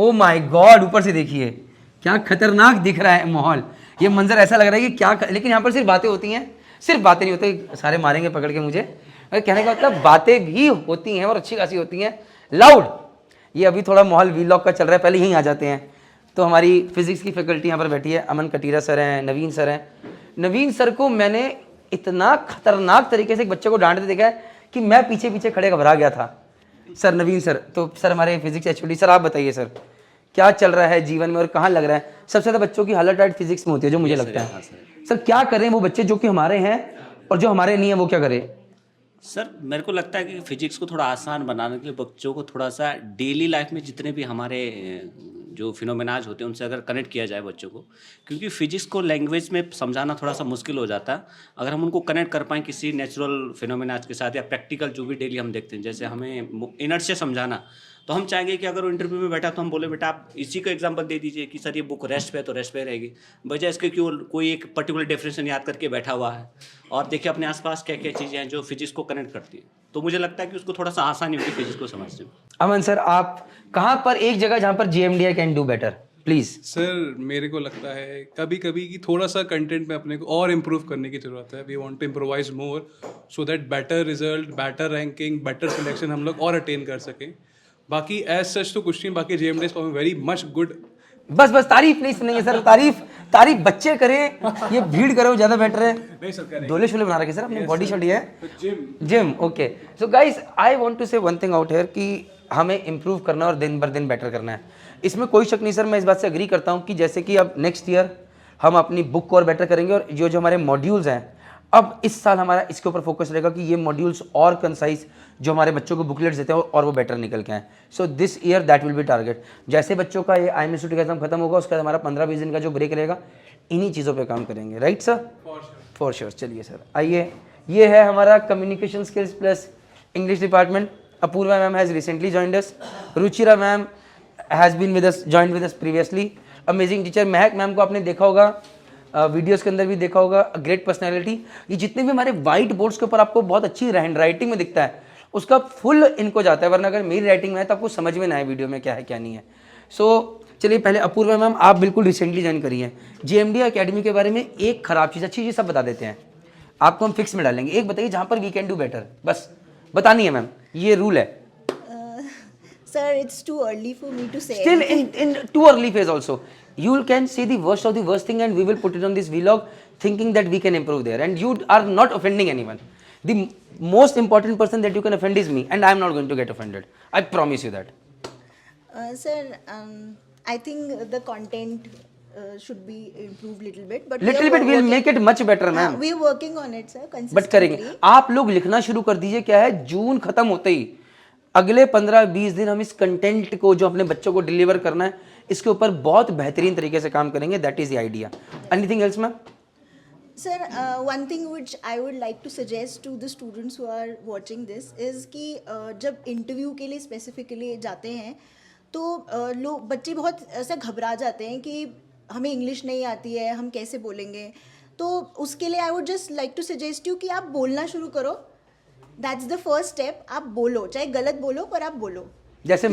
Oh my God, ऊपर से देखिए क्या खतरनाक दिख रहा है माहौल। ये मंजर ऐसा लग रहा है कि क्या लेकिन यहाँ पर सिर्फ बातें होती हैं, सिर्फ बातें नहीं होती, सारे मारेंगे पकड़ के मुझे। कहने का मतलब बातें भी होती हैं और अच्छी खासी होती हैं, लाउड। ये अभी थोड़ा माहौल वीलॉग का चल रहा है, पहले यहीं आ जाते हैं। तो हमारी फिजिक्स की फैकल्टी यहाँ पर बैठी है, अमन कटीरा सर हैं, नवीन सर हैं। नवीन सर को मैंने इतना खतरनाक तरीके से एक बच्चे को डांटते देखा है कि मैं पीछे पीछे खड़े घबरा गया था। सर नवीन सर, तो सर हमारे फिजिक्स एचओडी सर, आप बताइए सर क्या चल रहा है जीवन में और कहाँ लग रहा है? सबसे ज़्यादा बच्चों की हालत टाइट फिजिक्स में होती है जो मुझे लगता है। सर क्या करें वो बच्चे जो कि हमारे हैं और जो हमारे नहीं है वो क्या करें? सर मेरे को लगता है कि फिजिक्स को थोड़ा आसान बनाने के लिए बच्चों को थोड़ा सा डेली लाइफ में जितने भी हमारे जो फिनोमेनाज होते हैं उनसे अगर कनेक्ट किया जाए बच्चों को, क्योंकि फिजिक्स को लैंग्वेज में समझाना थोड़ा सा मुश्किल हो जाता है। अगर हम उनको कनेक्ट कर पाएँ किसी नेचुरल फिनोमेनाज के साथ या प्रैक्टिकल जो भी डेली हम देखते हैं, जैसे हमें इनर्शिया समझाना, तो हम चाहेंगे कि अगर वो इंटरव्यू में बैठा तो हम बोले बेटा आप इसी का एग्जांपल दे दीजिए कि सर ये बुक रेस्ट पे है तो रेस्ट पे रहेगी, बजाय इसके कि वो कोई एक पर्टिकुलर डेफिनेशन याद करके बैठा हुआ है और देखिए अपने आसपास क्या क्या चीज़ें हैं जो फिजिक्स को कनेक्ट करती हैं। तो मुझे लगता है कि उसको थोड़ा सा आसानी होगी फिजिक्स को समझने में। अमन सर, आप कहाँ पर एक जगह जहाँ पर JMDI can do better, please? Sir मेरे को लगता है कभी कभी कि थोड़ा सा कंटेंट में अपने को और इम्प्रूव करने की ज़रूरत है। We want to improvise more so that better result, better ranking, better selection हम लोग और अटेन कर सकें। बाकी एज सच तो कुछ नहीं, बाकी JMDI is very much good. बस बस तारीफ नहीं सुनेंगे सर, तारीफ तारीफ बच्चे करें, ये भीड़ करो ज्यादा बेटर है। नहीं सर, करें। डोले शोले बना रखे सर अपने, बॉडी शॉडी है, gym gym. Okay, so guys I want to say one thing out here कि हमें इम्प्रूव करना और दिन बर दिन बेटर करना है, इसमें कोई शक नहीं सर। मैं इस बात से एग्री करता हूँ कि जैसे कि अब नेक्स्ट ईयर हम अपनी बुक को और बेटर करेंगे और जो जो हमारे मॉड्यूल्स हैं, अब इस साल हमारा इसके ऊपर फोकस रहेगा कि ये मॉड्यूल्स और कंसाइज जो हमारे बच्चों को बुकलेट्स देते हैं और वो बेटर निकल के आए। So this year that will be target. जैसे बच्चों का ये IIM इंस्टीट्यूट का एग्जाम खत्म होगा उसके बाद हमारा 15-20 दिन का जो ब्रेक रहेगा, इन्हीं चीज़ों पे काम करेंगे। Right sir? For sure. चलिए सर आइए, ये है हमारा communication skills plus English department. Apoorva ma'am has recently joined us, Ruchira ma'am has been with us, joined with us previously. Amazing teacher. Mahak ma'am को आपने देखा होगा, वीडियोस के अंदर भी देखा होगा, ग्रेट पर्सनैलिटी। ये जितने भी हमारे वाइट बोर्ड्स के ऊपर आपको बहुत अच्छी हैंड राइटिंग में दिखता है उसका फुल इनको जाता है, वरना अगर मेरी राइटिंग में है तो आपको समझ में ना आए वीडियो में क्या है क्या नहीं है। सो चलिए पहले अपूर्वा मैम, आप बिल्कुल रिसेंटली ज्वाइन करी हैं। JMDI अकेडमी के बारे में एक खराब चीज़, अच्छी चीज़ सब बता देते हैं, आपको हम फिक्स में डालेंगे। एक बताइए जहाँ पर वी कैन डू बेटर, बस बतानी है मैम, ये रूल है। Sir, it's too early for me to say. Still in too early phase also. You can see the worst of the worst thing and we will put it on this vlog thinking that we can improve there, and you are not offending anyone. The most important person that you can offend is me, and I am not going to get offended. I promise you that. Sir, I think the content should be improved little bit, but Little bit will make it much better, ma'am. We are working on it, sir. But Consistently. करेंगे। आप लोग लिखना शुरू कर दीजिए। क्या है, जून खत्म होते ही अगले 15-20 दिन हम इस कंटेंट को जो अपने बच्चों को डिलीवर करना है इसके ऊपर बहुत बेहतरीन तरीके से काम करेंगे। That is the idea. Anything else ma'am? Sir, one thing which I would like to suggest to the students who are watching this is कि जब इंटरव्यू के लिए स्पेसिफिकली जाते हैं तो लोग बच्चे बहुत ऐसा घबरा जाते हैं कि हमें इंग्लिश नहीं आती है, हम कैसे बोलेंगे। तो उसके लिए I would just like to suggest you कि आप बोलना शुरू करो। That's the first step. आप बोलो, चाहे गलत बोलो पर आप बोलो। जैसे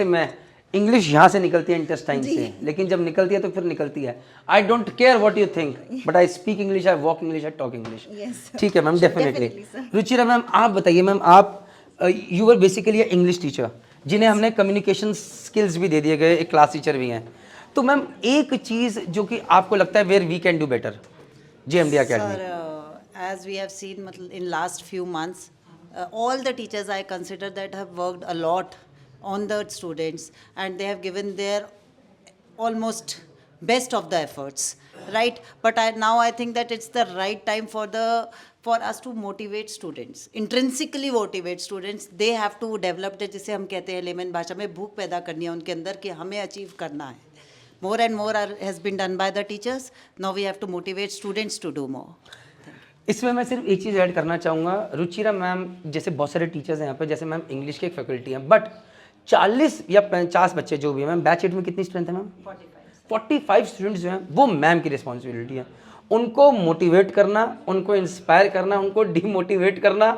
मैं इंग्लिश यहाँ से निकलती है इंटेस्टाइन से, लेकिन जब निकलती है तो फिर निकलती है। I don't care what you think, but I speak English, I walk English, I talk English. ठीक है मैम, डेफिनेटली। रुचिरा मैम आप बताइए, मैम आप you were basically English teacher जिन्हें हमने कम्युनिकेशन स्किल्स भी दे दिए गए, एक क्लास टीचर भी हैं। तो मैम एक चीज़ जो कि आपको लगता है where we can do better JMDI academy? Sir, as we have seen in last few months, all the teachers I consider that have worked a lot on the students and they have given their almost best of the efforts, right? But now I think that it's the right time for us to motivate students, intrinsically motivate students. They have to develop the, जिसे हम कहते हैं lemon भाषा में, भूख पैदा करनी है उनके अंदर कि हमें अचीव करना है। More and more has been done by the teachers. Now we have to motivate students to do more. इसमें मैं सिर्फ एक चीज़ ऐड करना चाहूँगा। रुचिरा मैम जैसे बहुत सारे टीचर्स हैं यहाँ पे, जैसे मैम इंग्लिश की एक फैकल्टी है, बट 40 या 50 बच्चे जो भी हैं मैम, बैच 8 में कितनी स्ट्रेंथ है मैम? 45 स्टूडेंट्स जो हैं वो मैम की रिस्पॉन्सिबिलिटी है। उनको मोटिवेट करना, उनको इंस्पायर करना, उनको डीमोटिवेट करना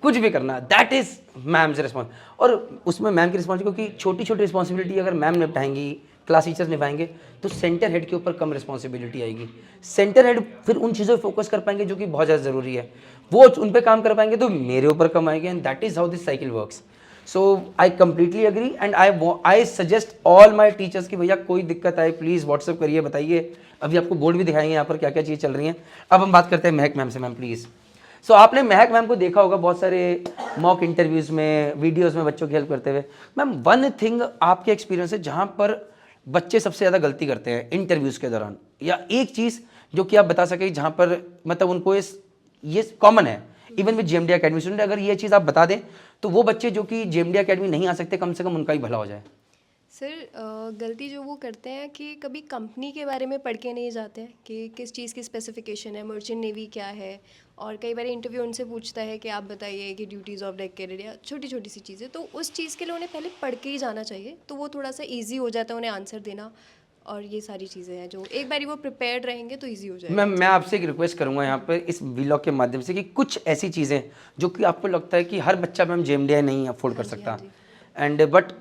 कुछ भी करना, दैट इज मैम्स रिस्पॉन्स। और उसमें मैम की रिस्पॉन्सिबिलिटी, क्योंकि छोटी छोटी रिस्पॉन्सिबिलिटी अगर मैम निपटाएंगी, क्लास टीचर्स निभाएंगे, तो सेंटर हेड के ऊपर कम रिस्पॉन्सिबिलिटी आएगी। सेंटर हेड फिर उन चीज़ों पर फोकस कर पाएंगे जो कि बहुत ज़्यादा ज़रूरी है, वो उन पर काम कर पाएंगे तो मेरे ऊपर कम आएंगे, and that is how this cycle works. So I completely agree and I suggest all my teachers कि भैया कोई दिक्कत आए प्लीज़ व्हाट्सअप करिए, बताइए। अभी आपको बोर्ड भी दिखाएंगे यहाँ पर क्या क्या चीज़ चल रही हैं। अब हम बात करते हैं महक मैम से। Ma'am please. सो आपने महक मैम को देखा होगा बहुत सारे मॉक इंटरव्यूज़ में, वीडियोज़ में बच्चों की हेल्प करते हुए। मैम वन थिंग आपके एक्सपीरियंस है जहाँ पर बच्चे सबसे ज़्यादा गलती करते हैं इंटरव्यूज़ के दौरान, या एक चीज़ जो कि आप बता सकें जहाँ पर मतलब उनको ये कॉमन है even with JMD academy student, अगर ये चीज़ आप बता दें तो वो बच्चे जो कि जेएमडी एकेडमी नहीं आ सकते कम से कम उनका ही भला हो जाए। सर गलती जो वो करते हैं कि कभी कंपनी के बारे में पढ़ के नहीं जाते हैं कि किस चीज़ की स्पेसिफिकेशन है, मर्चेंट नेवी क्या है, और कई बार इंटरव्यू उनसे पूछता है कि आप बताइए कि ड्यूटीज़ ऑफ डेक कैडेट या छोटी छोटी सी चीज़ें, तो उस चीज़ के लिए उन्हें पहले पढ़ के ही जाना चाहिए, तो वो थोड़ा सा ईजी हो जाता है उन्हें आंसर देना। और ये सारी चीज़ें हैं जो एक बारी वो प्रिपेयर्ड रहेंगे तो ईजी हो जाएगा। मैं आपसे एक रिक्वेस्ट करूंगा यहाँ पर इस व्लॉग के माध्यम से कि कुछ ऐसी चीज़ें जो कि आपको लगता है कि हर बच्चा मैम जेएमडीआई नहीं अफोर्ड कर सकता, एंड बट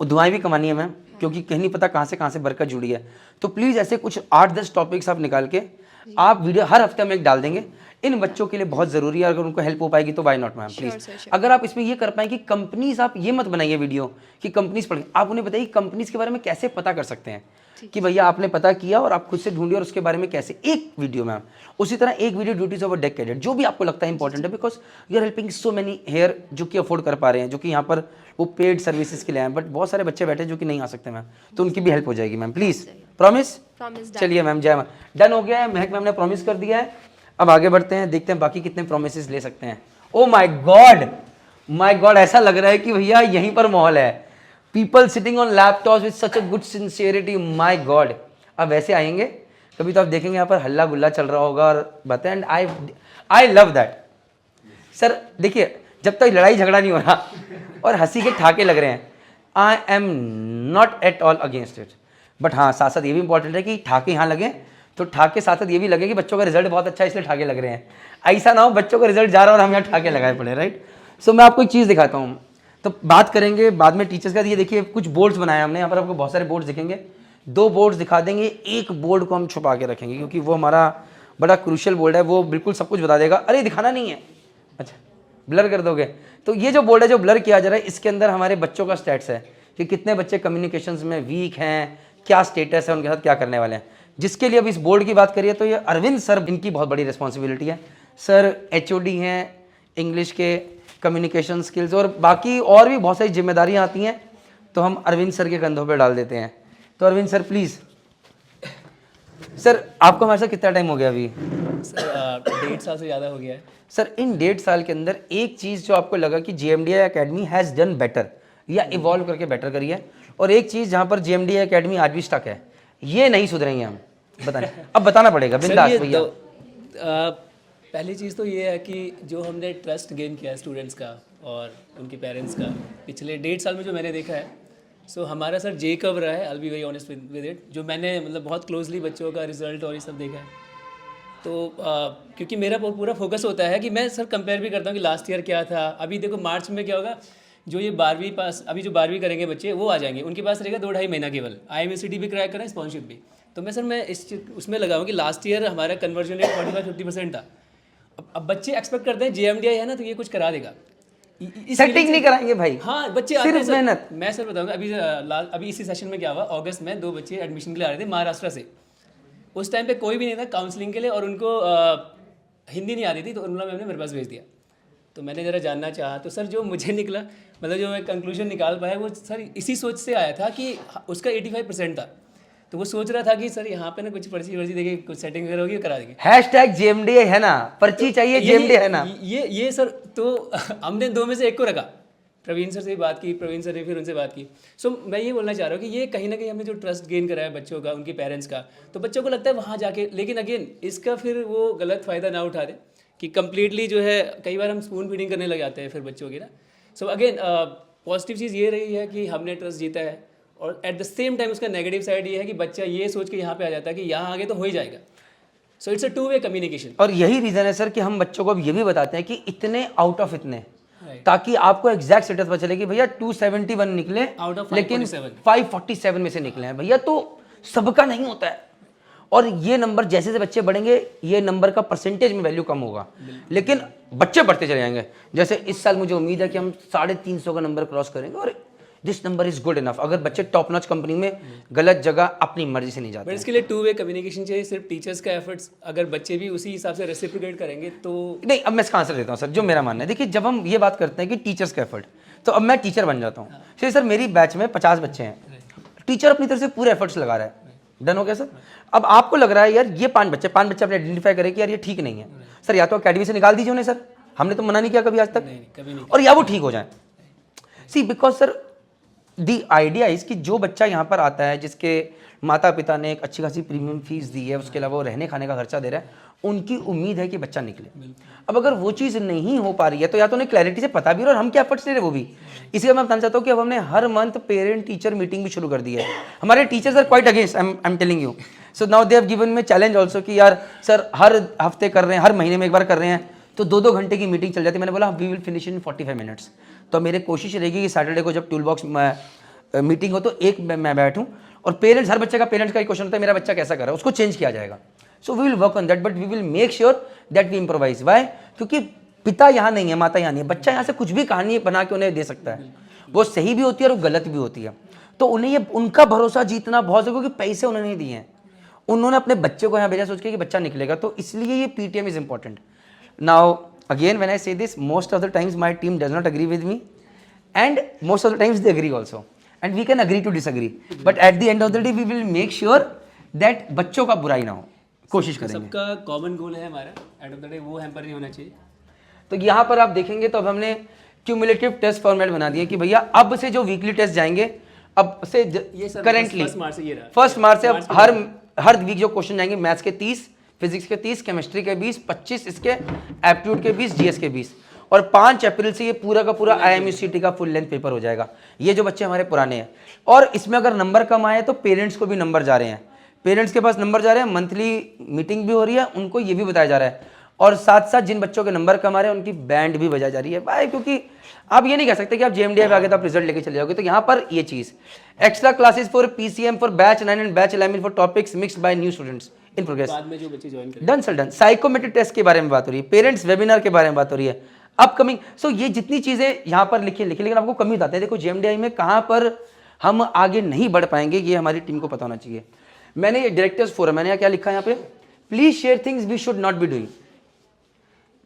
दुआएं भी कमानी है मैम, क्योंकि कहीं नहीं पता कहाँ से बरकत जुड़ी है। तो प्लीज़ ऐसे कुछ 8-10 टॉपिक्स आप निकाल के आप वीडियो हर हफ्ते में एक डाल देंगे, इन बच्चों के लिए बहुत ज़रूरी है। अगर उनको हेल्प हो पाएगी तो वाई नॉट मैम प्लीज़। अगर आप इसमें ये कर पाएँ कि कंपनीज, आप ये मत बनाइए वीडियो कि कंपनीज पढ़ें, आप उन्हें बताइए कंपनीज के बारे में कैसे पता कर सकते हैं कि भैया आपने पता किया और आप खुद से ढूंढिए और उसके बारे में कैसे, एक वीडियो मैम। उसी तरह एक video duties of a deck cadet, जो भी आपको लगता है इंपॉर्टेंट है, because you are helping so many here जो कि अफोर्ड कर पा रहे हैं, जो कि यहाँ पर वो पेड सर्विसेज के लिए हैं, बट बहुत सारे बच्चे बैठे जो कि नहीं आ सकते मैम, तो उनकी भी हेल्प हो जाएगी मैम प्लीज़। प्रॉमिस? चलिए मैम, जय मैम। डन हो गया है, महक मैम ने प्रॉमिस कर दिया है। अब आगे बढ़ते हैं, देखते हैं बाकी कितने प्रोमिस ले सकते हैं। ओ माय गॉड, ऐसा लग रहा है कि भैया यहीं पर माहौल है। People sitting on laptop with such a good sincerity, my God. अब वैसे आएंगे कभी तो आप देखेंगे यहाँ पर हल्ला गुल्ला चल रहा होगा और बताएं, and I love that. Sir देखिए, जब तक लड़ाई झगड़ा नहीं हो रहा और हंसी के ठाके लग रहे हैं, आई am not at all against it, but हाँ साथ साथ ये भी इंपॉर्टेंट है कि ठाके यहाँ लगे तो ठाके साथ साथ ये भी लगे कि बच्चों का रिजल्ट बहुत अच्छा है इसलिए ठाके लग रहे हैं। ऐसा ना हो बच्चों का रिजल्ट जा रहा है और हम यहाँ ठाके लगाए पड़े, राइट। सो मैं आपको एक चीज़ दिखाता हूँ, तो बात करेंगे बाद में टीचर्स का। ये देखिए कुछ बोर्ड्स बनाए हमने, यहाँ पर आपको बहुत सारे बोर्ड्स दिखेंगे, 2 बोर्ड्स दिखा देंगे, एक बोर्ड को हम छुपा के रखेंगे क्योंकि वो हमारा बड़ा क्रूशियल बोर्ड है, वो बिल्कुल सब कुछ बता देगा। अरे दिखाना नहीं है, अच्छा ब्लर कर दोगे। तो ये जो बोर्ड है जो ब्लर किया जा रहा है, इसके अंदर हमारे बच्चों का स्टेट्स है कि कितने बच्चे कम्युनिकेशंस में वीक हैं, क्या स्टेटस है, उनके साथ क्या करने वाले हैं। जिसके लिए अब इस बोर्ड की बात करिए तो ये अरविंद सर, इनकी बहुत बड़ी रिस्पॉन्सिबिलिटी है। सर एचओडी हैं इंग्लिश के, कम्युनिकेशन स्किल्स और बाकी और भी बहुत सारी जिम्मेदारियां आती हैं, तो हम अरविंद सर के कंधों पे डाल देते हैं। तो अरविंद सर प्लीज़। सर आपको हमारे साथ कितना टाइम हो गया अभी? सर 1.5 साल से ज़्यादा हो गया है। सर इन 1.5 साल के अंदर एक चीज़ जो आपको लगा कि जेएमडीआई एकेडमी हैज़ डन बेटर या इवॉल्व करके बेटर करी है, और एक चीज़ जहाँ पर जेएमडीआई एकेडमी आज भी स्टक है, ये नहीं सुधरेंगे हम, बताएं। अब बताना पड़ेगा बिंदास भैया। पहली चीज़ तो ये है कि जो हमने ट्रस्ट गेन किया है स्टूडेंट्स का और उनके पेरेंट्स का पिछले 1.5 साल में जो मैंने देखा है, सो हमारा सर जे कव रहा है, I will be very honest with it, जो मैंने मतलब बहुत क्लोजली बच्चों का रिजल्ट और ये सब देखा है। तो क्योंकि मेरा पूरा फोकस होता है कि मैं सर कंपेयर भी करता हूँ कि लास्ट ईयर क्या था। अभी देखो मार्च में क्या होगा, जो ये 12वीं पास, अभी जो 12वीं करेंगे बच्चे वो आ जाएंगे, उनके पास रहेगा 2-2.5 महीना केवल। IMACD भी क्रैक करें, स्पॉन्सरशिप भी। तो मैं इस उसमें लगाऊँ कि लास्ट ईयर हमारा कन्वर्जन रेट 45-50% था। अब बच्चे एक्सपेक्ट करते हैं JMDI है ना तो ये कुछ करा देगा, सेटिंग नहीं कराएंगे भाई। हाँ बच्चे आते हैं सिर्फ मेहनत। मैं सर बताऊंगा, अभी इसी सेशन में क्या हुआ, अगस्त में 2 बच्चे एडमिशन के लिए आ रहे थे महाराष्ट्र से। उस टाइम पे कोई भी नहीं था काउंसलिंग के लिए और उनको हिंदी नहीं आती थी, तो उर्मिला मैम ने मेरे पास भेज दिया। तो मैंने ज़रा जानना चाहा, तो सर जो मुझे निकला, मतलब जो मैं कंक्लूजन निकाल पाया वो सर इसी सोच से आया था कि उसका 85% था। तो वो सोच रहा था कि सर यहाँ पे ना कुछ पर्ची वर्ची देके कुछ सेटिंग वगैरह होगी, करा देंगे। #JMDI है ना, पर्ची चाहिए, JMDI है ना। ये सर तो हमने 2 में से एक को रखा। प्रवीण सर से बात की, प्रवीण सर ने फिर उनसे बात की। सो मैं ये बोलना चाह रहा हूँ कि ये कहीं ना कहीं हमने जो ट्रस्ट गेन करा है बच्चों का, उनके पेरेंट्स का, तो बच्चों को लगता है वहाँ जाके, लेकिन अगेन इसका फिर वो गलत फ़ायदा ना उठा दे कि कम्प्लीटली जो है कई बार हम स्पून फीडिंग करने लग जाते हैं फिर बच्चों की ना। सो अगेन पॉजिटिव चीज़ ये रही है कि हमने ट्रस्ट जीता है, और एट द सेम टाइम उसका नेगेटिव साइड ये है कि बच्चा ये सोच के यहाँ पे आ जाता है कि यहाँ आगे तो हो ही जाएगा। So it's a two way communication. और यही रीज़न है सर कि हम बच्चों को अब ये भी बताते हैं कि इतने आउट ऑफ इतने ताकि आपको एग्जैक्ट स्टेटस पता चले कि भैया 271 निकले Out of लेकिन 547 547 में से निकले हैं भैया, तो सबका नहीं होता है। और ये नंबर जैसे जैसे बच्चे बढ़ेंगे ये नंबर का परसेंटेज में वैल्यू कम होगा, लेकिन बच्चे बढ़ते चले जाएंगे। जैसे इस साल मुझे उम्मीद है कि हम 350 का नंबर क्रॉस करेंगे और this number is good enough. अगर बच्चे टॉप नॉच कंपनी में गलत जगह अपनी मर्जी से नहीं जाते बट हैं। इसके लिए टू वे कम्युनिकेशन चाहिए, सिर्फ टीचर्स का एफर्ट्स अगर बच्चे भी उसी हिसाब से रेसिप्रोकेट करेंगे तो नहीं, अब मैं इसका आंसर देता हूँ सर, जो मेरा मानना है। देखिए, जब हम ये बात करते हैं कि टीचर्स का एफर्ट, तो अब मैं टीचर बन जाता हूँ। सर मेरी बैच में 50 बच्चे हैं, टीचर अपनी तरफ से पूरे एफर्ट्स लगा रहा है, डन हो गया सर। अब आपको लग रहा है यार ये 5 बच्चे अपने आइडेंटिफाई करें कि यार ये ठीक नहीं है सर, या तो अकेडमी से निकाल दीजिए उन्हें सर, हमने तो मना नहीं किया कभी आज तक, कभी नहीं। और या वो ठीक हो जाए। See because sir the idea is कि जो बच्चा यहाँ पर आता है जिसके माता पिता ने एक अच्छी खासी प्रीमियम फीस दी है, उसके अलावा वो रहने खाने का खर्चा दे रहा है, उनकी उम्मीद है कि बच्चा निकले। अब अगर वो चीज़ नहीं हो पा रही है तो या तो उन्हें क्लैरिटी से पता भी और हम क्या एफर्ट्स ले रहे हैं वो भी। इसलिए मैं बताना चाहता हूँ कि अब हमने हर मंथ पेरेंट टीचर मीटिंग भी शुरू कर दी है। हमारे teachers are quite against, I am telling you. So now they have given me challenge also कि यार सर हर हफ्ते कर रहे हैं, हर महीने में एक बार कर रहे हैं, तो 2-2 घंटे की मीटिंग चल जाती है। मैंने बोला we will finish in 45 minutes. तो मेरी कोशिश रहेगी कि सैटरडे को जब टूल बॉक्स मीटिंग हो तो एक मैं बैठूं और पेरेंट्स, हर बच्चे का पेरेंट्स का एक क्वेश्चन होता है मेरा बच्चा कैसा कर रहा है, उसको चेंज किया जाएगा। So we will work on that, but we will make sure that we improvise. Why? क्योंकि पिता यहाँ नहीं है, माता यहाँ नहीं है, बच्चा यहाँ से कुछ भी कहानी बना के उन्हें दे सकता है, वो सही भी होती है और वो गलत भी होती है। तो उन्हें ये उनका भरोसा जीतना बहुत जरूरी, क्योंकि पैसे उन्होंने नहीं दिए हैं, उन्होंने अपने बच्चे को यहाँ भेजा सोच के कि बच्चा निकलेगा, तो इसलिए ये PTM is important. Now again when I say this, most of the times my team does not agree with me and most of the times they agree also, and we can agree to disagree, but at the end of the day we will make sure that बच्चों का बुराई ना हो, कोशिश करेंगे। सबका common goal है हमारा, एंड ऑफ द डे वो हैम्पर नहीं होना चाहिए। तो यहाँ पर आप देखेंगे तो अब हमने क्यूमुलेटिव टेस्ट फॉर्मेट बना दिया कि भैया अब से जो वीकली टेस्ट जाएंगे, अब से करेंटली 1 मार्च से ये रहा, 1 मार्च से अब हर वीक जो क्वेश्चन जाएंगे, मैथ्स के 30, फिजिक्स के 30, केमिस्ट्री के 20, 25 इसके, एप्टीट्यूड के 20, जीएस के 20, और 5 अप्रैल से ये पूरा का पूरा IMUCT का फुल लेंथ पेपर हो जाएगा। ये जो बच्चे हमारे पुराने हैं, और इसमें अगर नंबर कम आए तो पेरेंट्स को भी नंबर जा रहे हैं, पेरेंट्स के पास नंबर जा रहे हैं, मंथली मीटिंग भी हो रही है, उनको ये भी बताया जा रहा है, और साथ साथ जिन बच्चों के नंबर कम आ रहे हैं उनकी बैंड भी बजाई जा रही है। भाई क्योंकि आप ये नहीं कह सकते कि आप JMDI पे आ गए तो आप रिजल्ट लेके चले जाओगे। तो यहाँ पर ये चीज़, extra classes for PCM for batch 9 and batch 11 for topics mixed by new students in progress, बाद में जो बच्चे ज्वाइन करें। Done sir done. Psychometric test के बारे में बात हो रही है, पेरेंट्स वेबिनार के बारे में बात हो रही है, अपकमिंग। सो ये जितनी चीज़ें यहाँ पर लिखी, लेकिन आपको कमी बताते हैं। देखो JMDI में कहाँ पर हम आगे नहीं बढ़ पाएंगे ये हमारी टीम को पता होना चाहिए। मैंने ये डायरेक्टर्स फोरम, मैंने क्या लिखा है यहाँ पे, please share things we should not be doing,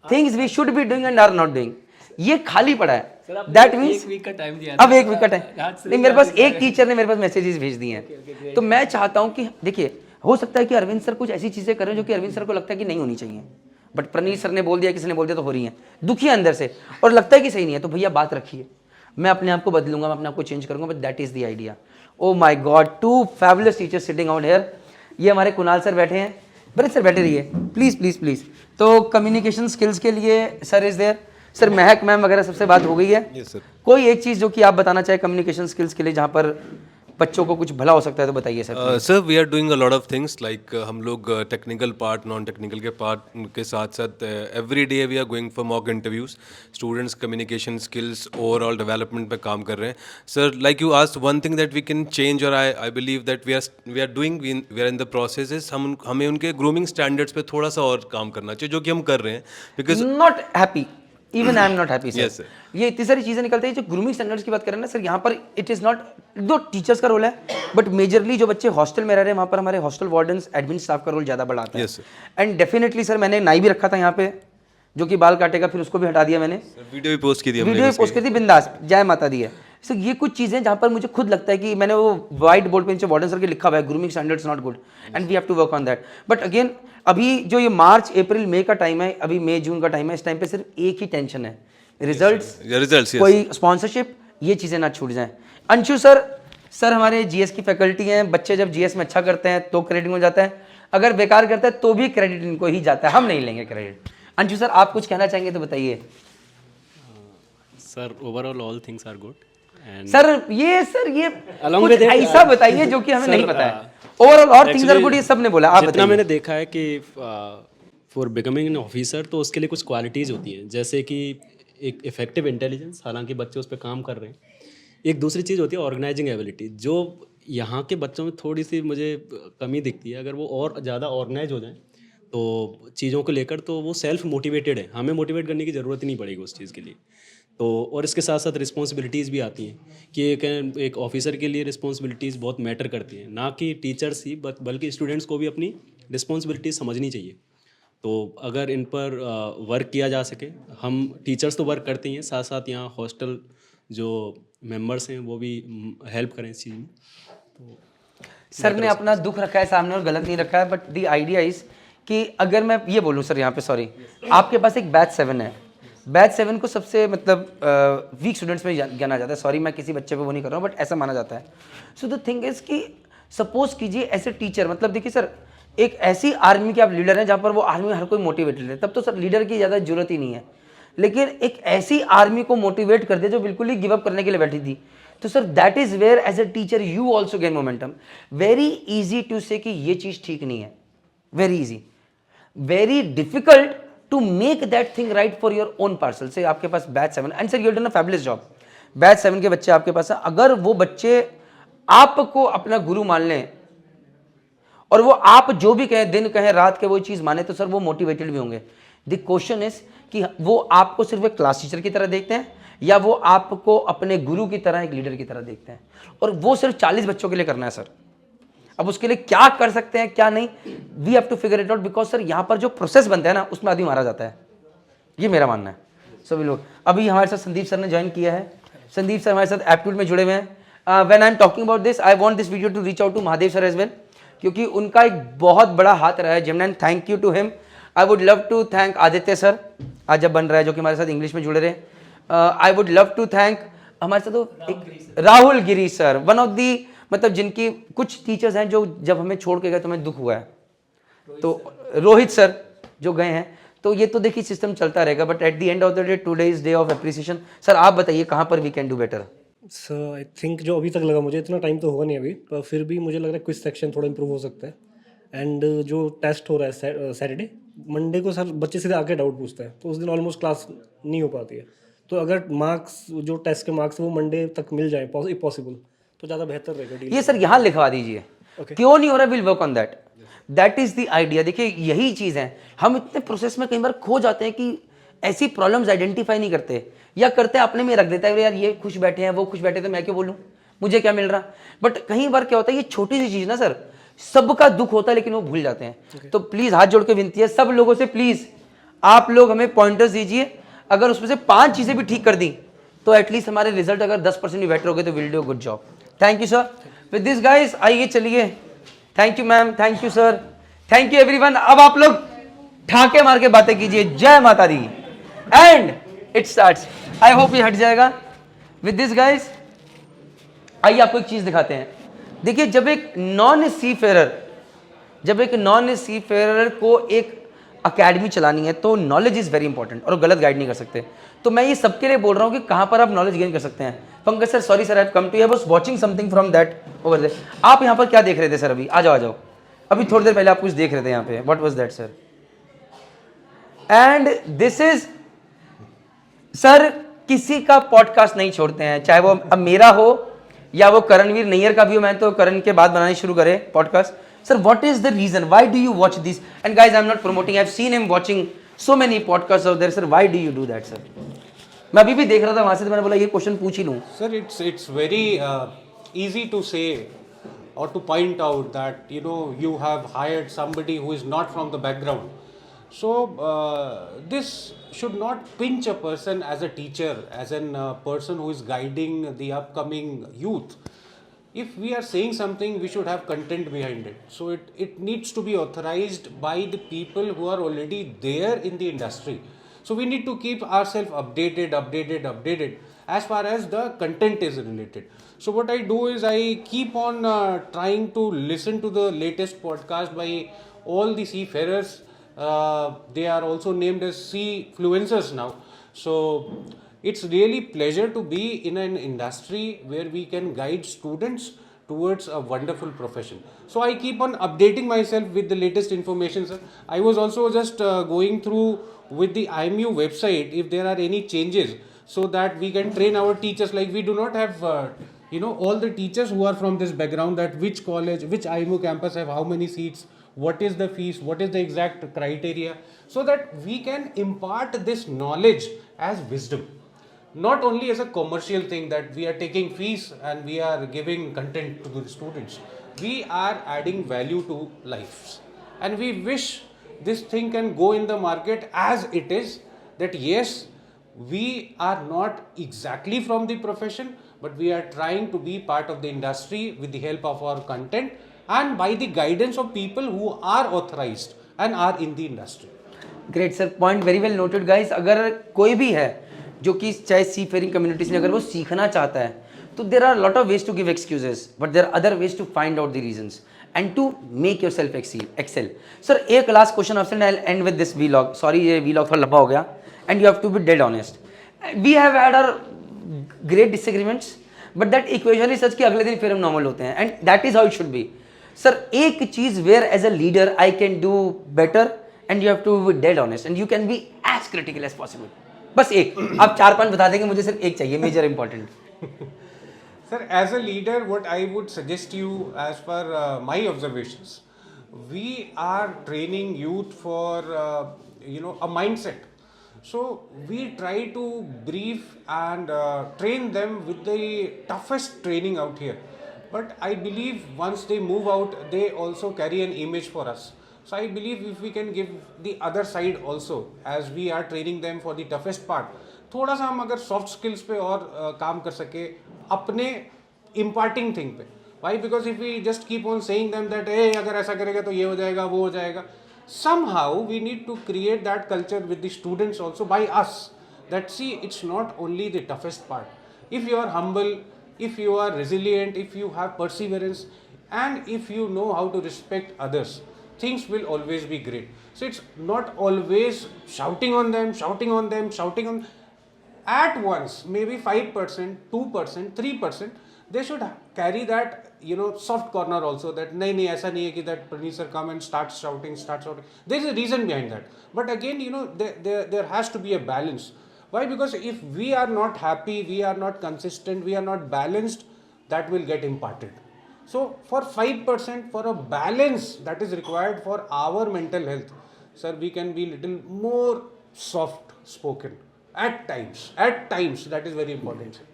things we should be doing and are not doing. ये खाली पड़ा है, दैट मीन्स एक वीक का टाइम दिया, अब एक वीक का टाइम नहीं, मेरे पास एक टीचर ने मेरे पास मैसेजेस भेज दिए हैं। तो मैं चाहता हूँ कि देखिए, हो सकता है कि अरविंद सर कुछ ऐसी चीज़ें करें जो कि अरविंद सर को लगता है कि नहीं होनी चाहिए, बट प्रणीत सर ने बोल दिया, किसी ने बोल दिया तो हो रही है, दुखी है अंदर से और लगता है कि सही नहीं है, तो भैया बात रखिए, मैं अपने आप को बदलूंगा, मैं अपने आप को चेंज करूंगा, but that is the idea. Oh my God, 2 fabulous teachers sitting out here. ये हमारे कुणाल सर बैठे हैं, बड़े सर बैठे रहिए प्लीज प्लीज प्लीज। तो कम्युनिकेशन स्किल्स के लिए sir is there, sir Mahak ma'am वगैरह सबसे बात हो गई है। Yes, sir. कोई एक चीज़ जो कि आप बताना चाहे कम्युनिकेशन स्किल्स के लिए, जहाँ पर बच्चों को कुछ भला हो सकता है, तो बताइए sir. Sir we are doing a lot of things like हम लोग टेक्निकल पार्ट, नॉन टेक्निकल के पार्ट के साथ साथ every day we are going for mock interviews, students communication skills overall development पे काम कर रहे हैं। Sir like you asked one thing that we can change, और I believe that we are doing, we are in the process is, हमें उनके grooming standards पे थोड़ा सा और काम करना चाहिए, जो कि हम कर रहे हैं। Because not happy, even I am not happy Yes, sir. sir. ये इतनी सारी चीजें निकलती है जो ग्रूमिंग स्टैंडर्ड्स की बात करें ना सर, यहाँ पर इट इज नॉट दो टीचर्स का रोल है, बट मेजरली जो बच्चे हॉस्टल में रह रहे हैं वहाँ पर हमारे हॉस्टल वार्डन्स, एडमिन स्टाफ का रोल ज़्यादा बढ़ाता है। Yes, sir. And definitely sir, मैंने नाई भी रखा था यहाँ पे, जो कि बाल काटेगा, फिर उसको भी हटा दिया मैंने, वीडियो भी पोस्ट की थी हमने वीडियो उसकी। पोस्ट की थी, बिंदास जय माता दी है। सो ये कुछ चीज़ें जहाँ पर मुझे खुद लगता है कि मैंने वो वाइट बोर्ड पे नीचे वार्डन सर के लिखा हुआ है, grooming standards not good and we have to work on that. But again, अभी जो ये मार्च अप्रैल मई का टाइम है, अभी मई जून का टाइम है, इस टाइम पे सिर्फ एक ही टेंशन है, रिजल्ट्स, रिजल्ट्स। कोई स्पॉन्सरशिप, ये चीज़ें ना छूट जाएं। अंशु सर, सर हमारे जीएस की फैकल्टी हैं, बच्चे जब जीएस में अच्छा करते हैं तो क्रेडिट मिल जाता है, अगर बेकार करते हैं तो भी क्रेडिट इनको ही जाता है, हम नहीं लेंगे क्रेडिट। अंशु सर, आप कुछ कहना चाहेंगे तो बताइए। Sir, overall all things are good. And sir ये Along कुछ with it, ऐसा बताइए जो कि हमें sir, नहीं पता है। ओवरऑल और थिंग्स आर actually, गुड, ये सब ने बोला, आप जितना बताइए। मैंने देखा है कि फॉर बिकमिंग एन ऑफिसर तो उसके लिए कुछ क्वालिटीज़ होती हैं, जैसे कि एक इफ़ेक्टिव इंटेलिजेंस, हालांकि बच्चे उस पर काम कर रहे हैं। एक दूसरी चीज़ होती है ऑर्गेनाइजिंग एबिलिटी, जो यहाँ के बच्चों में थोड़ी सी मुझे कमी दिखती है। अगर वो और ज़्यादा ऑर्गेनाइज हो जाएं तो चीज़ों को लेकर, तो वो सेल्फ मोटिवेटेड है, हमें मोटिवेट करने की ज़रूरत ही नहीं पड़ेगी उस चीज़ के लिए। तो और इसके साथ साथ रिस्पॉन्सिबिलिटीज़ भी आती हैं कि एक ऑफिसर के लिए रिस्पॉन्सिबिलिटीज़ बहुत मैटर करती हैं, ना कि टीचर्स ही बल्कि स्टूडेंट्स को भी अपनी रिस्पॉन्सिबिलिटीज़ समझनी चाहिए। तो अगर इन पर वर्क किया जा सके, हम टीचर्स तो वर्क करते ही हैं, साथ साथ यहाँ हॉस्टल जो मेंबर्स हैं वो भी हेल्प करें इस चीज़ में। तो सर ने अपना दुख रखा है सामने और गलत नहीं रखा है, बट द आइडिया इज कि अगर मैं ये बोलूँ सर यहाँ पे, सॉरी, आपके पास एक बैच 7 है, बैच 7 को सबसे मतलब वीक स्टूडेंट्स में जाना जाता है। सॉरी मैं किसी बच्चे पे वो नहीं कर रहा हूँ, बट ऐसा माना जाता है। सो द थिंग इज कि सपोज कीजिए ऐसे टीचर, मतलब देखिए सर, एक ऐसी आर्मी के आप लीडर हैं जहाँ पर वो आर्मी में हर कोई मोटिवेटेड है, तब तो सर लीडर की ज़्यादा जरूरत ही नहीं है। लेकिन एक ऐसी आर्मी को मोटिवेट कर दे जो बिल्कुल ही गिव अप करने के लिए बैठी थी, तो sir that is where as a teacher you also gain momentum. Very easy to say कि ये चीज़ ठीक नहीं है, very easy, very difficult to make that thing right for your own parcel. से आपके पास batch 7 and sir you done a fabulous job, batch 7 के बच्चे आपके पास हैं। अगर वो बच्चे आपको अपना गुरु मान लें और वो आप जो भी कहें, दिन कहें रात के, वो चीज़ माने, तो सर वो मोटिवेटेड भी होंगे। द क्वेश्चन इज कि वो आपको सिर्फ एक क्लास टीचर की तरह देखते हैं या वो आपको अपने गुरु की तरह, एक लीडर की तरह देखते हैं, और वो सिर्फ 40 बच्चों के लिए करना है सर। अब उसके लिए क्या कर सकते हैं क्या नहीं, we have to figure it out, because sir यहाँ पर जो प्रोसेस बनता है ना उसमें आदमी मारा जाता है, ये मेरा मानना है। सभी लोग, अभी हमारे साथ संदीप सर ने ज्वाइन किया है, संदीप सर हमारे साथ एप्टीट्यूड में जुड़े हुए हैं। When I am talking about this, I want this video to reach out to Mahadev sir as well, क्योंकि उनका एक बहुत बड़ा हाथ रहा है जिमनान, thank you to him. I would love to thank Aditya sir, आज जब बन रहा है, जो कि हमारे साथ इंग्लिश में जुड़े रहे। I would love to thank हमारे साथ तो एक Rahul Giri sir, one of the, मतलब जिनकी कुछ टीचर्स हैं जो जब हमें छोड़ के गए तो हमें दुख हुआ है, तो रोहित सर जो गए हैं। तो ये तो देखिए सिस्टम चलता रहेगा, but at the end of the day today is day of appreciation. Sir आप बताइए कहाँ पर we can do better. So I think जो अभी तक लगा, मुझे इतना टाइम तो होगा नहीं अभी, पर फिर भी मुझे लग रहा है क्विज सेक्शन थोड़ा इंप्रूव हो सकता है। एंड जो टेस्ट हो रहा है सैटरडे, मंडे को सर बच्चे सीधे आके डाउट पूछते हैं, तो उस दिन ऑलमोस्ट क्लास नहीं हो पाती है। तो अगर मार्क्स, जो टेस्ट के मार्क्स वो मंडे तक मिल जाए पॉसिबल, तो ज़्यादा बेहतर रहेगा। ये सर यहाँ लिखवा दीजिए, क्यों नहीं हो रहा, will work on that, that is the idea. देखिए यही चीज़ है, हम इतने प्रोसेस में कई बार खो जाते हैं कि ऐसी प्रॉब्लम्स आइडेंटिफाई नहीं करते, या करते अपने में रख देता है, यार ये खुश बैठे हैं वो खुश बैठे, तो मैं क्यों बोलूँ, मुझे क्या मिल रहा। बट कई बार क्या होता है, ये छोटी सी चीज़ ना सर, सबका दुख होता है लेकिन वो भूल जाते हैं। तो प्लीज़ हाथ जोड़ के विनती है सब लोगों से, प्लीज़ आप लोग हमें पॉइंटर्स दीजिए, अगर उसमें से 5 चीज़ें भी ठीक कर दी तो एटलीस्ट हमारे रिजल्ट अगर 10% भी बेटर हो गए तो will do good job. Thank you sir. With this guys आइए चलिए, thank you ma'am, thank you sir, thank you everyone. अब आप लोग ठाके मार के बातें कीजिए, जय माता दी, and it starts. I hope ये हट जाएगा। विद दिस गाइस आइए आपको एक चीज दिखाते हैं। देखिए जब एक नॉन सी फेरर को एक अकेडमी चलानी है तो नॉलेज इज वेरी इंपॉर्टेंट, और गलत गाइड नहीं कर सकते। तो मैं ये सबके लिए बोल रहा हूँ कि कहाँ पर आप नॉलेज गेन कर सकते हैं। Pankaj sir, sorry sir, I have come to you, I was watching something from that over there. आप यहाँ पर क्या देख रहे थे सर? अभी आ जाओ, अभी थोड़ी देर पहले आप कुछ देख रहे थे यहाँ पे, what was that sir? And this is sir, किसी का पॉडकास्ट नहीं छोड़ते हैं, चाहे वो अब मेरा हो या वो करणवीर नैयर का भी हो। मैं तो करण के बाद बनाने शुरू करे podcast. Sir what is the reason, why do you watch this? And guys I am not promoting, I have seen him watching so many podcast out there. Sir why do you do that sir? मैं अभी भी देख रहा था वहां से, तो मैंने बोला ये क्वेश्चन पूछ ही लूं। Sir, it's very easy to say or to point out that you have hired somebody who is not from the background. So this should not pinch a person as a teacher, as an person who is guiding the upcoming youth. If we are saying something, we should have content behind it. So it needs to be authorized by the people who are already there in the industry. So we need to keep ourselves updated as far as the content is related. So what I do is I keep on trying to listen to the latest podcast by all the seafarers. They are also named as seafluencers now. So it's really pleasure to be in an industry where we can guide students towards a wonderful profession. So I keep on updating myself with the latest information, sir. I was also just going through with the IMU website if there are any changes, so that we can train our teachers. Like we do not have all the teachers who are from this background, that which college, which IMU campus have how many seats, what is the fees, what is the exact criteria, so that we can impart this knowledge as wisdom, not only as a commercial thing that we are taking fees and we are giving content to the students. We are adding value to lives, and we wish this thing can go in the market as it is, that yes, we are not exactly from the profession, but we are trying to be part of the industry with the help of our content and by the guidance of people who are authorized and are in the industry. Great sir, point very well noted guys. अगर कोई भी है जो कि चाहे सी fairing communities में अगर वो सीखना चाहता है, तो there are lot of ways to give excuses, but there are other ways to find out the reasons and to make yourself excel. Sir एक last question option, I end with this vlog. Sorry ये vlog थोड़ा लंबा हो गया, and you have to be dead honest. We have had our great disagreements, but that equation is such कि अगले दिन फिर हम नॉर्मल होते हैं, and that is how it should be. Sir एक चीज where as a leader I can do better, and you have to be dead honest, and you can be as critical as possible. बस एक, आप 4-5 बता देंगे, मुझे सिर्फ एक चाहिए major important. Sir, as a leader, what I would suggest you, as per my observations, we are training youth for a mindset. So we try to brief and train them with the toughest training out here. But I believe once they move out, they also carry an image for us. So I believe if we can give the other side also, as we are training them for the toughest part, थोड़ा सा हम अगर soft skills पे और काम कर सके अपने इम्पार्टिंग थिंग पे. Why? Because if we just keep on saying them that a अगर ऐसा करेगा तो ये हो जाएगा, वो हो जाएगा, somehow we need to create that culture with the students also by us, that see, it's not only the toughest part. If you are humble, if you are resilient, if you have perseverance, and if you know how to respect others, things will always be great. So it's not always shouting on them, shouting on at once. Maybe 5%, 2%, 3%, they should carry that soft corner also, that nahi aisa nahi hai ki that Praneeth sir come and start shouting. There is a reason behind that, but again there has to be a balance. Why? Because if we are not happy, we are not consistent, we are not balanced, that will get imparted. So for 5%, for a balance that is required for our mental health, sir, we can be little more soft spoken at times. That is very important, sir.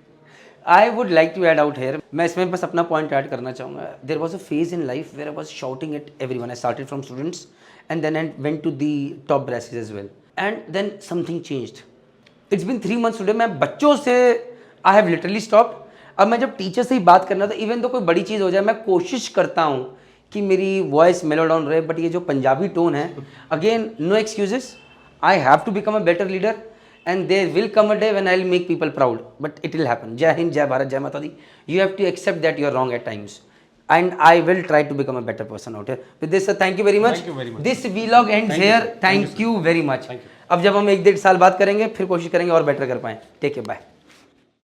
I would like to add out here, मैं इसमें बस अपना point add करना चाहूँगा. There was a phase in life where I was shouting at everyone. I started from students and then I went to the top brasses as well, and then something changed. It's been 3 months today. मैं बच्चों से I have literally stopped. अब मैं जब teacher से ही बात करना था, इवन तो कोई बड़ी चीज़ हो जाए, मैं कोशिश करता हूँ कि मेरी वॉइस मेलो डाउन रहे, बट ये जो पंजाबी टोन है, again no excuses. I have to become a better leader, and there will come a day when I will make people proud, but it will happen. Jai Hind, Jai Bharat, Jai Mata Di. You have to accept that you are wrong at times, and I will try to become a better person out here. With this, sir, thank you very much. Thank you very much. This vlog ends here. Thank you very much. अब जब हम 1-1.5 साल बात करेंगे, फिर कोशिश करेंगे और बेटर कर पाएं. Take care, bye.